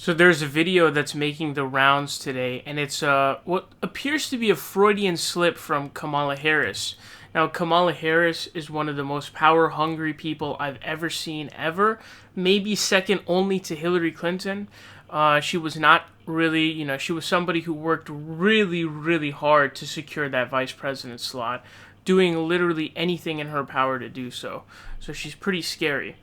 So there's a video that's making the rounds today, and it's what appears to be a Freudian slip from Kamala Harris. Now, Kamala Harris is one of the most power-hungry people I've ever seen, ever. Maybe second only to Hillary Clinton. She was not really, she was somebody who worked really, really hard to secure that vice president slot, doing literally anything in her power to do so. So she's pretty scary.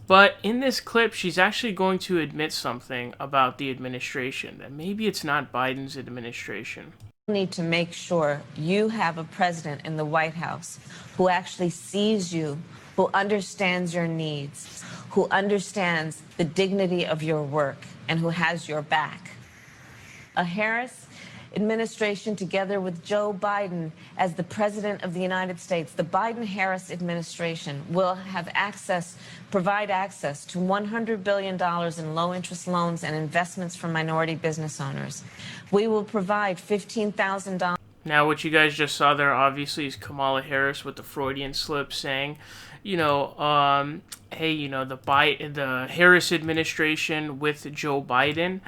But in this clip, she's actually going to admit something about the administration, that maybe it's not Biden's administration. Need to make sure you have a president in the White House who actually sees you, who understands your needs, who understands the dignity of your work, and who has your back. A Harris administration, together with Joe Biden as the president of the United States, the Biden-Harris administration will have provide access to $100 billion in low-interest loans and investments for minority business owners. We will provide $15,000. Now, what you guys just saw there, obviously, is Kamala Harris with the Freudian slip saying, hey, the Harris administration with Joe Biden.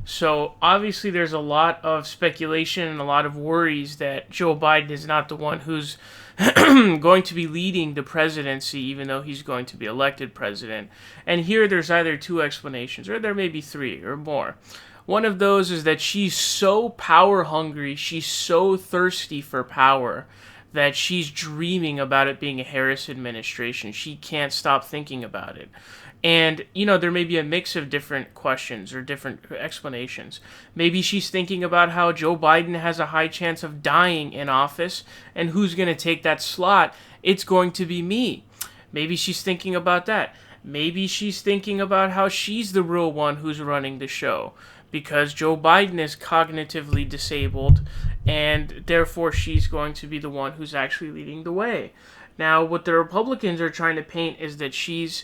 So, obviously, there's a lot of speculation and a lot of worries that Joe Biden is not the one who's going to be leading the presidency, even though he's going to be elected president. And here there's either two explanations, or there may be three or more. One of those is that she's so power hungry, she's so thirsty for power, that she's dreaming about it being a Harris administration. She can't stop thinking about it. And, there may be a mix of different questions or different explanations. Maybe she's thinking about how Joe Biden has a high chance of dying in office, and who's going to take that slot? It's going to be me. Maybe she's thinking about that. Maybe she's thinking about how she's the real one who's running the show, because Joe Biden is cognitively disabled, and therefore she's going to be the one who's actually leading the way. Now, what the Republicans are trying to paint is that she's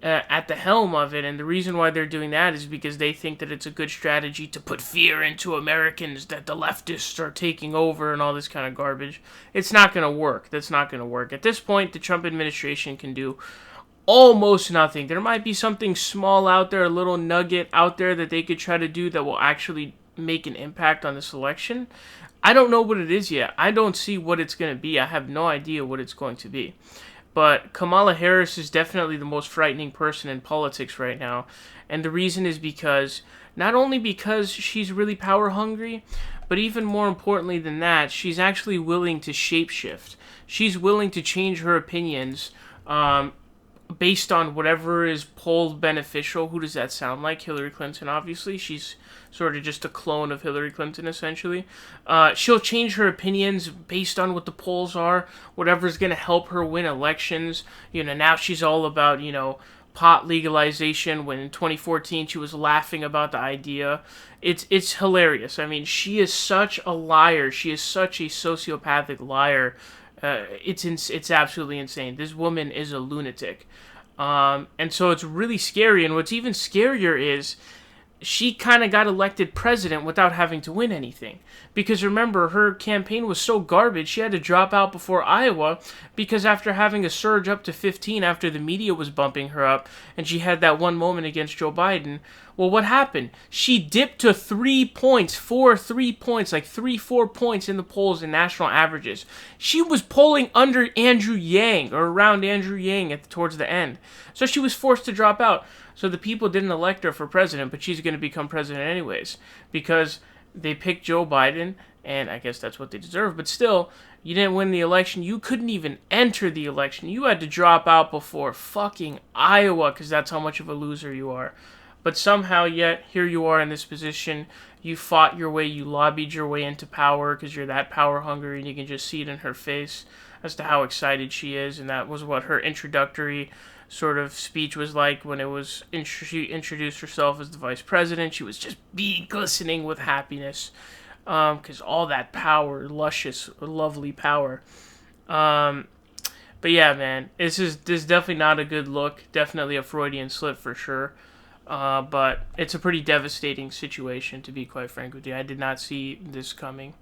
at the helm of it, and the reason why they're doing that is because they think that it's a good strategy to put fear into Americans that the leftists are taking over and all this kind of garbage. It's not going to work. That's not going to work. At this point, the Trump administration can do almost nothing. There might be something small out there, a little nugget out there that they could try to do that will actually make an impact on this election. I don't know what it is yet. I don't see what it's going to be. I have no idea what it's going to be. But Kamala Harris is definitely the most frightening person in politics right now. And the reason is because, not only because she's really power hungry, but even more importantly than that, she's actually willing to shapeshift. She's willing to change her opinions based on whatever is polled beneficial. Who does that sound like? Hillary Clinton, obviously. She's sort of just a clone of Hillary Clinton, essentially. She'll change her opinions based on what the polls are, whatever's going to help her win elections. Now she's all about, pot legalization, when in 2014 she was laughing about the idea. It's hilarious. I mean, she is such a liar. She is such a sociopathic liar. It's absolutely insane. This woman is a lunatic. And so it's really scary. And what's even scarier is she kind of got elected president without having to win anything. Because remember, her campaign was so garbage, she had to drop out before Iowa, because after having a surge up to 15 after the media was bumping her up, and she had that one moment against Joe Biden, well, what happened? She dipped to 3 points, 4 points, like 4 points in the polls and national averages. She was polling under Andrew Yang, or around Andrew Yang towards the end. So she was forced to drop out. So the people didn't elect her for president, but she's going to become president anyways, because they picked Joe Biden, and I guess that's what they deserve. But still, you didn't win the election. You couldn't even enter the election. You had to drop out before fucking Iowa, because that's how much of a loser you are. But somehow, yet, here you are in this position. You fought your way, you lobbied your way into power because you're that power hungry, and you can just see it in her face as to how excited she is. And that was what her introductory sort of speech was like when she introduced herself as the vice president. She was just glistening with happiness because all that power, luscious, lovely power. But yeah, man, this is definitely not a good look. Definitely a Freudian slip for sure. But it's a pretty devastating situation, to be quite frank with you. I did not see this coming.